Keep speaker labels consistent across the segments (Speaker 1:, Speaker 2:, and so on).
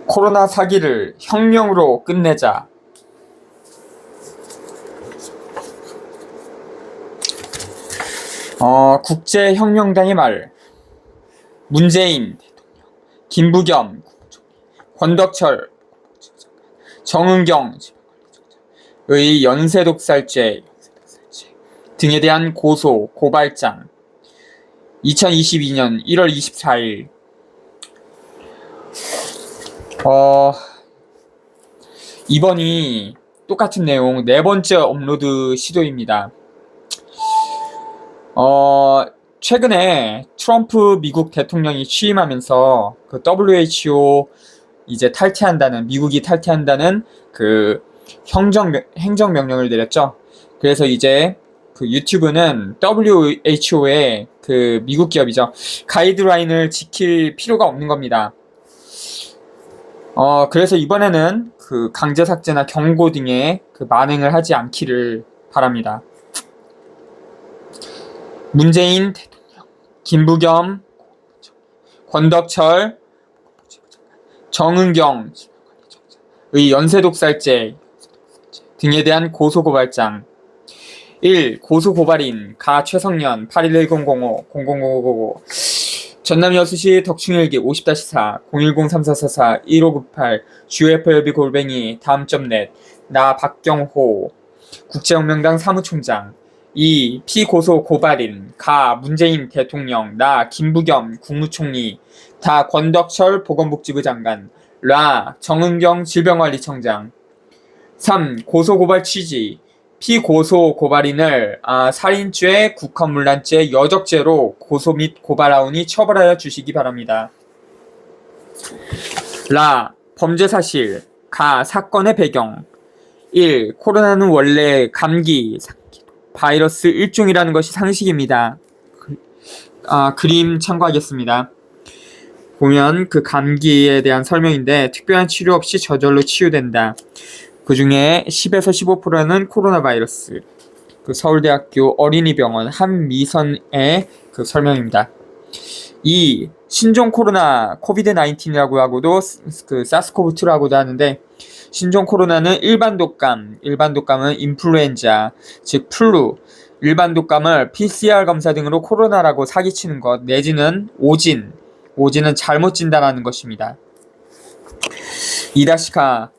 Speaker 1: 코로나 사기를 혁명으로 끝내자. 국제혁명당의 말. 문재인 대통령, 김부겸 국무총리, 권덕철 정은경의 연쇄독살죄 등에 대한 고소, 고발장. 2022년 1월 24일. 이번이 똑같은 내용 네 번째 업로드 시도입니다. 최근에 트럼프 미국 대통령이 취임하면서 그 WHO 이제 미국이 탈퇴한다는 그 행정명령을 내렸죠. 그래서 이제 그 유튜브는 WHO의 그 미국 기업이죠. 가이드라인을 지킬 필요가 없는 겁니다. 그래서 이번에는 그 강제 삭제나 경고 등의 그 만행을 하지 않기를 바랍니다. 문재인 대통령, 김부겸, 권덕철, 정은경의 연쇄독살죄 등에 대한 고소고발장. 1. 고소고발인 가 최성년 811005-0055 전남 여수시 덕충일기 50-4 010-3444-1598 gflb 다음.net 나 박경호 국제혁명당 사무총장. 2. 피고소 고발인 가 문재인 대통령 나 김부겸 국무총리 다 권덕철 보건복지부 장관 라 정은경 질병관리청장. 3. 고소고발 취지. 피고소 고발인을 살인죄, 국헌문란죄, 여적죄로 고소 및 고발하오니 처벌하여 주시기 바랍니다. 라. 범죄 사실. 가. 사건의 배경. 1. 코로나는 원래 감기, 바이러스 일종이라는 것이 상식입니다. 그림 참고하겠습니다. 보면 그 감기에 대한 설명인데 특별한 치료 없이 저절로 치유된다. 그 중에 10에서 15%는 코로나 바이러스. 그 서울대학교 어린이병원 한미선의 그 설명입니다. 2. 신종 코로나 코비드-19이라고 하고도 그 사스코브2라고도 하는데 신종 코로나는 일반 독감은 인플루엔자, 즉 플루, 일반 독감을 PCR 검사 등으로 코로나라고 사기치는 것 내지는 오진은 잘못 진단하는 것입니다. 2-가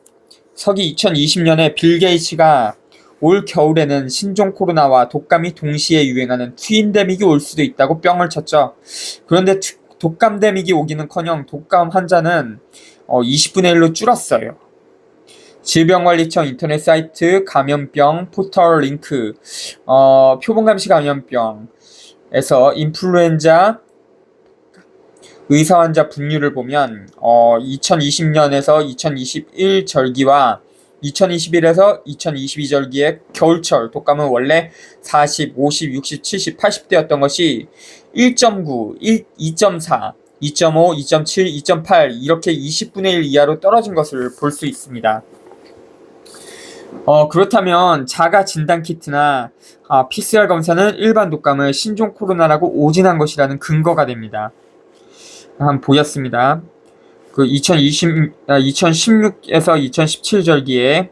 Speaker 1: 서기 2020년에 빌 게이츠가 올 겨울에는 신종 코로나와 독감이 동시에 유행하는 트윈데믹이 올 수도 있다고 뿅을 쳤죠. 그런데 독감데믹이 오기는커녕 독감 환자는 20분의 1로 줄었어요. 질병관리청 인터넷 사이트 감염병 포털 링크 표본감시 감염병에서 인플루엔자 의사환자 분류를 보면 2020년에서 2021 절기와 2021에서 22 절기의 겨울철 독감은 원래 40, 50, 60, 70, 80대였던 것이 1.9, 2.4, 2.5, 2.7, 2.8 이렇게 20분의 1 이하로 떨어진 것을 볼 수 있습니다. 그렇다면 자가 진단키트나 PCR 검사는 일반 독감을 신종 코로나라고 오진한 것이라는 근거가 됩니다. 한번 보였습니다. 그 2016에서 2017 절기에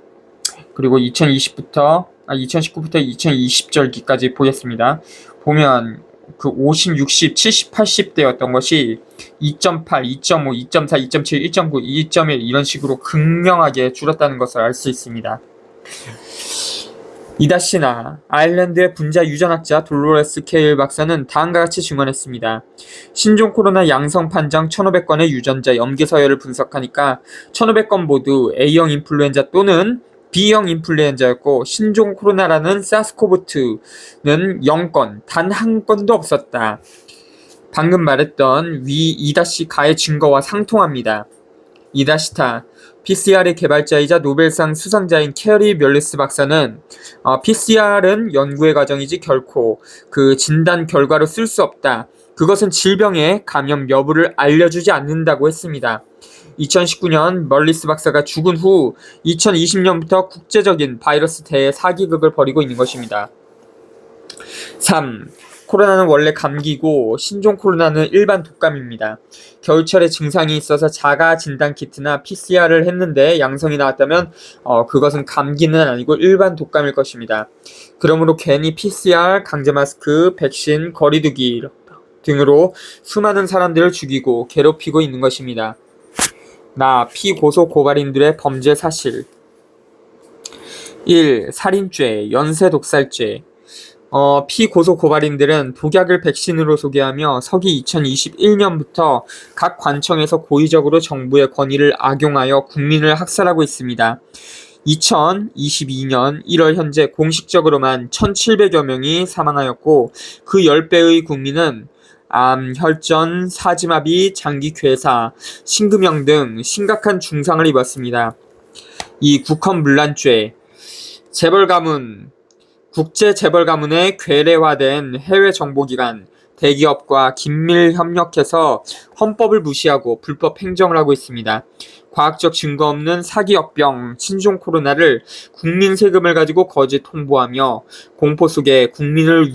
Speaker 1: 그리고 2019부터 2020 절기까지 보였습니다. 보면 그 50, 60, 70, 80대였던 것이 2.8, 2.5, 2.4, 2.7, 1.9, 2.1 이런 식으로 극명하게 줄었다는 것을 알 수 있습니다. 2-나 아일랜드의 분자 유전학자 돌로레스 케일 박사는 다음과 같이 증언했습니다. 신종 코로나 양성 판정 1500건의 유전자 염기 서열을 분석하니까 1500건 모두 A형 인플루엔자 또는 B형 인플루엔자였고 신종 코로나라는 사스코브2는 0건, 단 한 건도 없었다. 방금 말했던 위 2-가의 증거와 상통합니다. 2-타 PCR의 개발자이자 노벨상 수상자인 캐리 멸리스 박사는 PCR은 연구의 과정이지 결코 그 진단 결과로 쓸 수 없다. 그것은 질병의 감염 여부를 알려주지 않는다고 했습니다. 2019년 멀리스 박사가 죽은 후 2020년부터 국제적인 바이러스 대의 사기극을 벌이고 있는 것입니다. 3. 코로나는 원래 감기고 신종 코로나는 일반 독감입니다. 겨울철에 증상이 있어서 자가 진단 키트나 PCR을 했는데 양성이 나왔다면 그것은 감기는 아니고 일반 독감일 것입니다. 그러므로 괜히 PCR, 강제 마스크, 백신, 거리두기 등으로 수많은 사람들을 죽이고 괴롭히고 있는 것입니다. 피고소 고발인들의 범죄 사실 1. 살인죄, 연쇄독살죄 피고소 고발인들은 독약을 백신으로 소개하며 서기 2021년부터 각 관청에서 고의적으로 정부의 권위를 악용하여 국민을 학살하고 있습니다. 2022년 1월 현재 공식적으로만 1,700여 명이 사망하였고 그 10배의 국민은 암, 혈전, 사지마비, 장기괴사, 심근병 등 심각한 중상을 입었습니다. 이 국헌문란죄, 재벌가문, 국제재벌가문에 괴뢰화된 해외정보기관, 대기업과 긴밀 협력해서 헌법을 무시하고 불법 행정을 하고 있습니다. 과학적 증거 없는 사기역병, 신종 코로나를 국민 세금을 가지고 거짓 홍보하며 공포 속에 국민을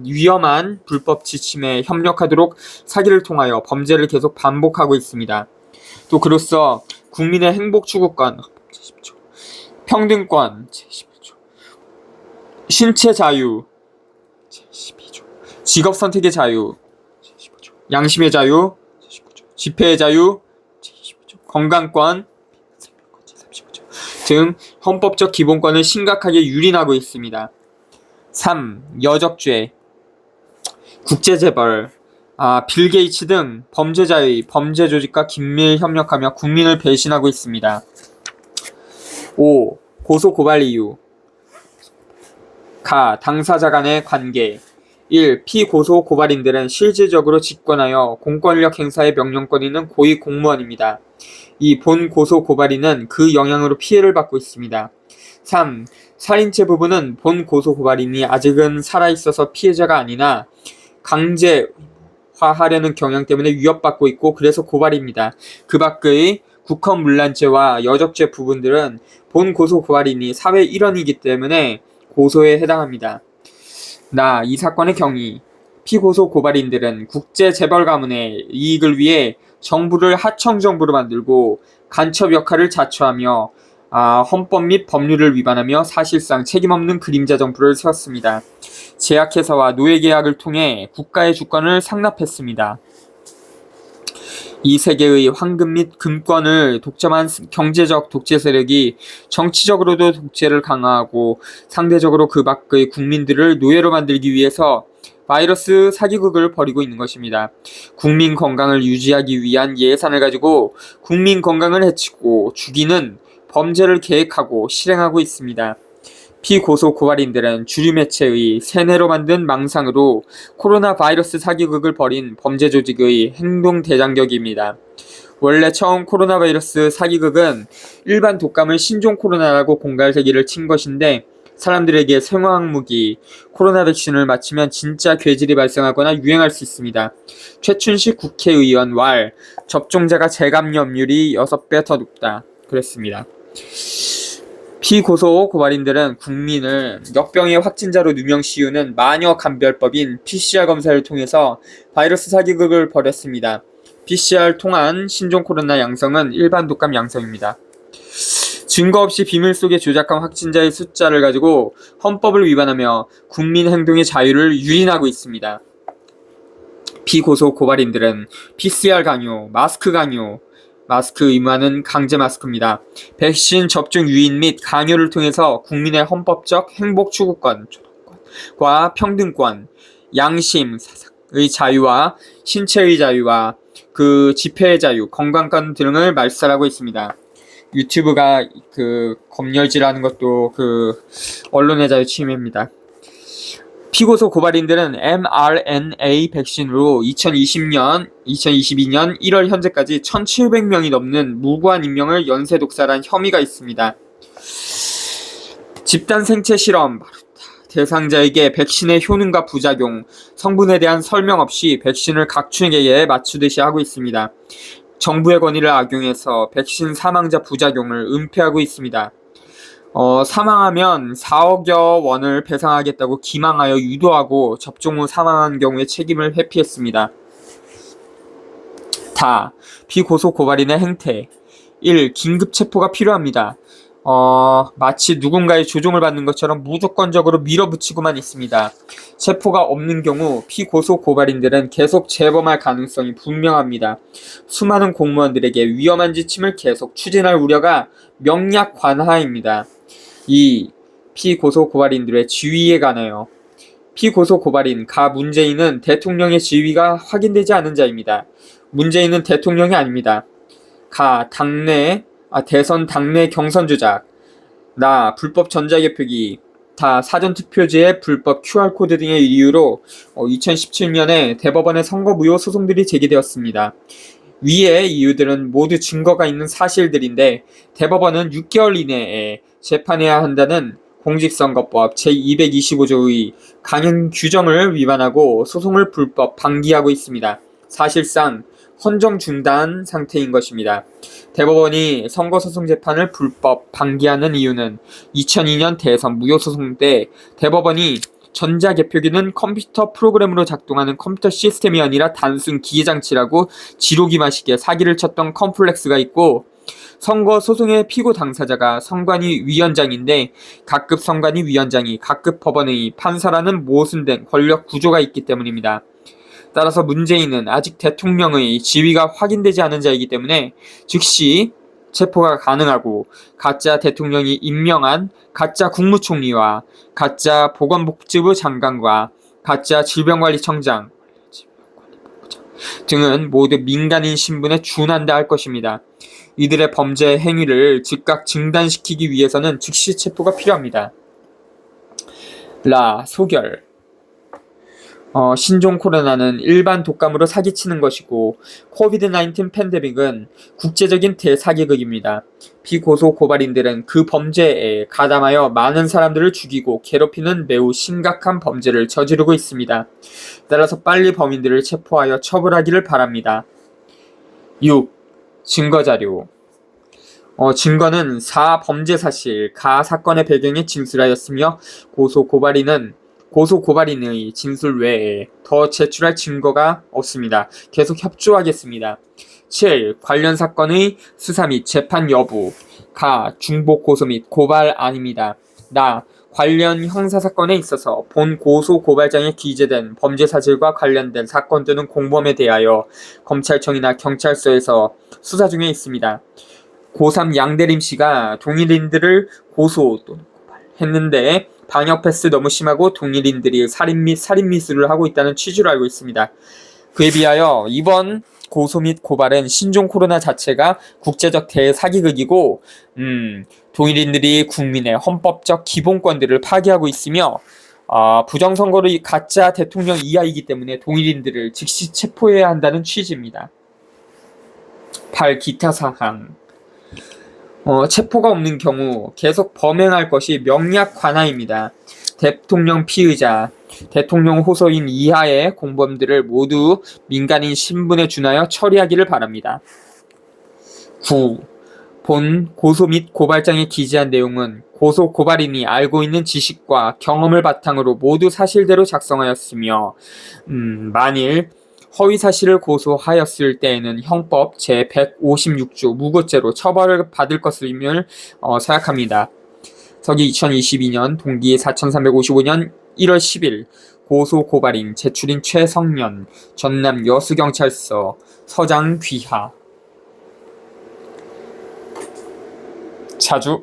Speaker 1: 위험한 불법 지침에 협력하도록 사기를 통하여 범죄를 계속 반복하고 있습니다. 또 그로써 국민의 행복 추구권, 평등권, 신체 자유, 직업 선택의 자유, 양심의 자유, 집회의 자유, 건강권 등 헌법적 기본권을 심각하게 유린하고 있습니다. 3. 여적죄, 국제재벌, 빌 게이츠 등 범죄자의 범죄 조직과 긴밀 협력하며 국민을 배신하고 있습니다. 5. 고소 고발 이유 당사자 간의 관계 1. 피고소 고발인들은 실질적으로 집권하여 공권력 행사의 명령권이 있는 고위 공무원입니다. 2. 본 고소 고발인은 그 영향으로 피해를 받고 있습니다. 3. 살인죄 부분은 본 고소 고발인이 아직은 살아있어서 피해자가 아니나 강제화하려는 경향 때문에 위협받고 있고 그래서 고발입니다. 그 밖의 국헌문란죄와 여적죄 부분들은 본 고소 고발인이 사회 일원이기 때문에 고소에 해당합니다. 이 사건의 경위, 피고소 고발인들은 국제재벌 가문의 이익을 위해 정부를 하청정부로 만들고 간첩 역할을 자처하며 헌법 및 법률을 위반하며 사실상 책임없는 그림자 정부를 세웠습니다. 제약회사와 노예계약을 통해 국가의 주권을 상납했습니다. 이 세계의 황금 및 금권을 독점한 경제적 독재 세력이 정치적으로도 독재를 강화하고 상대적으로 그 밖의 국민들을 노예로 만들기 위해서 바이러스 사기극을 벌이고 있는 것입니다. 국민 건강을 유지하기 위한 예산을 가지고 국민 건강을 해치고 죽이는 범죄를 계획하고 실행하고 있습니다. 피고소 고발인들은 주류 매체의 세뇌로 만든 망상으로 코로나 바이러스 사기극을 벌인 범죄 조직의 행동 대장격입니다. 원래 처음 코로나 바이러스 사기극은 일반 독감을 신종 코로나라고 공갈대기를 친 것인데 사람들에게 생화학무기, 코로나 백신을 맞추면 진짜 괴질이 발생하거나 유행할 수 있습니다. 최춘식 국회의원 접종자가 재감염률이 6배 더 높다. 그랬습니다. 피고소 고발인들은 국민을 역병의 확진자로 누명씌우는 마녀 감별법인 PCR 검사를 통해서 바이러스 사기극을 벌였습니다. PCR 통한 신종 코로나 양성은 일반 독감 양성입니다. 증거 없이 비밀 속에 조작한 확진자의 숫자를 가지고 헌법을 위반하며 국민 행동의 자유를 유린하고 있습니다. 피고소 고발인들은 PCR 강요, 마스크 강요, 마스크 의무화는 강제 마스크입니다. 백신 접종 유인 및 강요를 통해서 국민의 헌법적 행복 추구권과 평등권, 양심, 의 자유와 신체의 자유와 그 집회의 자유, 건강권 등을 말살하고 있습니다. 유튜브가 검열질하는 것도 언론의 자유 침해입니다. 피고소 고발인들은 mRNA 백신으로 2022년 1월 현재까지 1,700명이 넘는 무고한 인명을 연쇄 독살한 혐의가 있습니다. 집단 생체 실험, 대상자에게 백신의 효능과 부작용, 성분에 대한 설명 없이 백신을 각축에 맞추듯이 하고 있습니다. 정부의 권위를 악용해서 백신 사망자 부작용을 은폐하고 있습니다. 사망하면 4억여 원을 배상하겠다고 기망하여 유도하고 접종 후 사망한 경우에 책임을 회피했습니다. 피고소 고발인의 행태. 1. 긴급 체포가 필요합니다. 마치 누군가의 조종을 받는 것처럼 무조건적으로 밀어붙이고만 있습니다. 체포가 없는 경우 피고소 고발인들은 계속 재범할 가능성이 분명합니다. 수많은 공무원들에게 위험한 지침을 계속 추진할 우려가 명약관하입니다. 2. 피고소 고발인들의 지위에 관하여. 피고소 고발인 가 문재인은 대통령의 지위가 확인되지 않은 자입니다. 문재인은 대통령이 아닙니다. 가 대선 당내 경선 조작. 불법 전자개표기. 사전투표지의 불법 QR코드 등의 이유로 2017년에 대법원에 선거무효 소송들이 제기되었습니다. 위의 이유들은 모두 증거가 있는 사실들인데 대법원은 6개월 이내에 재판해야 한다는 공직선거법 제225조의 강행 규정을 위반하고 소송을 불법 방기하고 있습니다. 사실상 헌정 중단 상태인 것입니다. 대법원이 선거소송 재판을 불법 방기하는 이유는 2002년 대선 무효소송 때 대법원이 전자개표기는 컴퓨터 프로그램으로 작동하는 컴퓨터 시스템이 아니라 단순 기계장치라고 지록이마시게 사기를 쳤던 컴플렉스가 있고, 선거 소송의 피고 당사자가 선관위 위원장인데 각급 선관위 위원장이 각급 법원의 판사라는 모순된 권력 구조가 있기 때문입니다. 따라서 문재인은 아직 대통령의 지위가 확인되지 않은 자이기 때문에 즉시 체포가 가능하고 가짜 대통령이 임명한 가짜 국무총리와 가짜 보건복지부 장관과 가짜 질병관리청장 등은 모두 민간인 신분에 준한다 할 것입니다. 이들의 범죄 행위를 즉각 중단시키기 위해서는 즉시 체포가 필요합니다. 소결. 신종 코로나는 일반 독감으로 사기치는 것이고 코비드-19 팬데믹은 국제적인 대사기극입니다. 피고소 고발인들은 그 범죄에 가담하여 많은 사람들을 죽이고 괴롭히는 매우 심각한 범죄를 저지르고 있습니다. 따라서 빨리 범인들을 체포하여 처벌하기를 바랍니다. 6. 증거자료. 증거는 범죄 사실, 사건의 배경에 진술하였으며 고소 고발인의 진술 외에 더 제출할 증거가 없습니다. 계속 협조하겠습니다. 7. 관련 사건의 수사 및 재판 여부. 중복 고소 및 고발 아닙니다. 관련 형사사건에 있어서 본 고소 고발장에 기재된 범죄 사실과 관련된 사건 또는 공범에 대하여 검찰청이나 경찰서에서 수사 중에 있습니다. 고3 양대림 씨가 동일인들을 고소 또는 고발했는데 방역 패스 너무 심하고 동일인들이 살인 및 살인 미수를 하고 있다는 취지로 알고 있습니다. 그에 비하여 이번 고소 및 고발은 신종 코로나 자체가 국제적 대사기극이고 동일인들이 국민의 헌법적 기본권들을 파기하고 있으며 부정선거로 가짜 대통령 이하이기 때문에 동일인들을 즉시 체포해야 한다는 취지입니다. 8. 기타 사항. 체포가 없는 경우 계속 범행할 것이 명약관하입니다. 대통령 피의자, 대통령 호소인 이하의 공범들을 모두 민간인 신분에 준하여 처리하기를 바랍니다. 9. 본 고소 및 고발장에 기재한 내용은 고소 고발인이 알고 있는 지식과 경험을 바탕으로 모두 사실대로 작성하였으며 만일 허위 사실을 고소하였을 때에는 형법 제156조 무고죄로 처벌을 받을 것임을 생각합니다. 서기 2022년 동기 4355년 1월 10일 고소 고발인 제출인 최성년 전남 여수경찰서 서장 귀하. 자주